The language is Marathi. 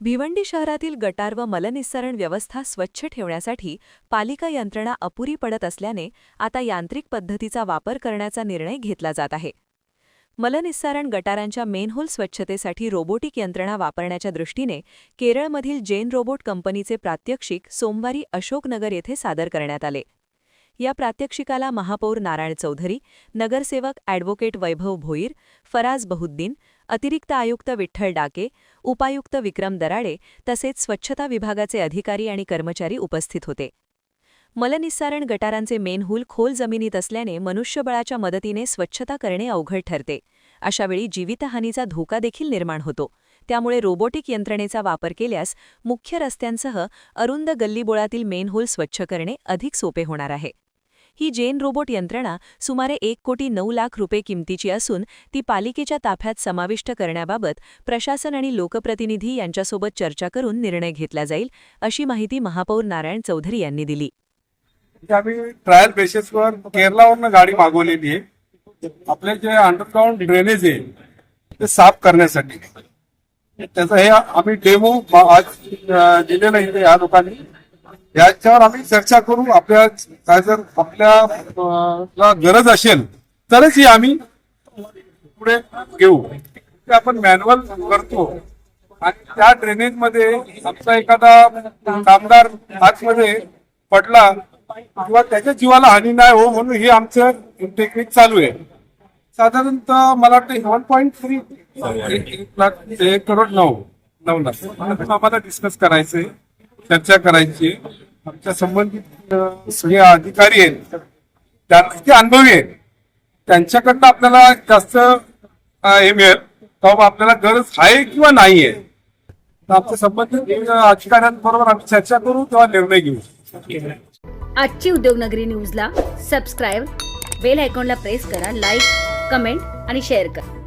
भिवंडी शहरातील गटार व मलनिस्सारण व्यवस्था स्वच्छ ठेवण्यासाठी पालिका यंत्रणा अपुरी पडत असल्याने आता यांत्रिक पद्धतीचा वापर करण्याचा निर्णय घेतला जात आहे. मलनिस्सारण गटारांच्या मेनहोल स्वच्छतेसाठी रोबोटिक यंत्रणा वापरण्याच्या दृष्टीने केरळमधील जैन रोबोट कंपनीचे प्रात्यक्षिक सोमवारी अशोकनगर येथे सादर करण्यात आले. या प्रात्यक्षिकाला महापौर नारायण चौधरी, नगरसेवक ॲडव्होकेट वैभव भोईर, फराज बहुद्दीन, अतिरिक्त आयुक्त विठ्ठल डाके, उपायुक्त विक्रम दराडे तसेच स्वच्छता विभागाचे अधिकारी आणि कर्मचारी उपस्थित होते. मलनिस्सारण गटारांचे मेनहोल खोल जमिनीत असल्याने मनुष्यबळाच्या मदतीने स्वच्छता करणे अवघड ठरते. अशावेळी जीवितहानीचा धोका देखील निर्माण होतो. त्यामुळे रोबोटिक यंत्रणेचा वापर केल्यास मुख्य रस्त्यांसह अरुंद गल्लीबोळातील मेनहोल स्वच्छ करणे अधिक सोपे होणार आहे. ही जैन रोबोट यंत्रणा सुमारे 1,09,00,000 रुपये किमतीची असून ती पालिकेच्या ताफ्यात समाविष्ट करण्याबाबत प्रशासन आणि लोकप्रतिनिधी यांच्यासोबत चर्चा करून निर्णय घेतला जाईल, अशी माहिती महापौर नारायण चौधरी यांनी दिली. आम्ही ट्रायल बेसिसवर केरळवरून गाडी मागवलेली आहे. आपले जे अंडरग्राउंड ड्रेनेज आहे ते साफ करण्यासाठी त्याचा हे आम्ही डेमो आज दिलेला आहे या लोकांनी. याच्यावर आम्ही चर्चा करू. आपल्या काय जर आपल्याला गरज असेल तरच ही आम्ही पुढे घेऊ. ते आपण मॅन्युअल करतो आणि त्या ड्रेनेज मध्ये आमचा एखादा कामगार आतमध्ये पडला किंवा त्याच्या जीवाला हानी नाही हो म्हणून हे आमचं टेक्निक चालू आहे. साधारणतः मला वाटतं 1.3 करोड 9 लाख आम्हाला डिस्कस करायचंय, चर्चा करायची. आमच्या संबंधित सगळे अधिकारी आहेत, त्यांचे अनुभवी आहेत, त्यांच्याकडनं आपल्याला जास्त हे मिळेल तेव्हा आपल्याला गरज आहे किंवा नाही आहे. आमच्या संबंधित अधिकाऱ्यांबरोबर आम्ही चर्चा करू तेव्हा निर्णय घेऊ. आजची उद्योगनगरी न्यूजला सबस्क्राईब, बेल आयकॉनला प्रेस करा, लाईक, कमेंट आणि शेअर करा.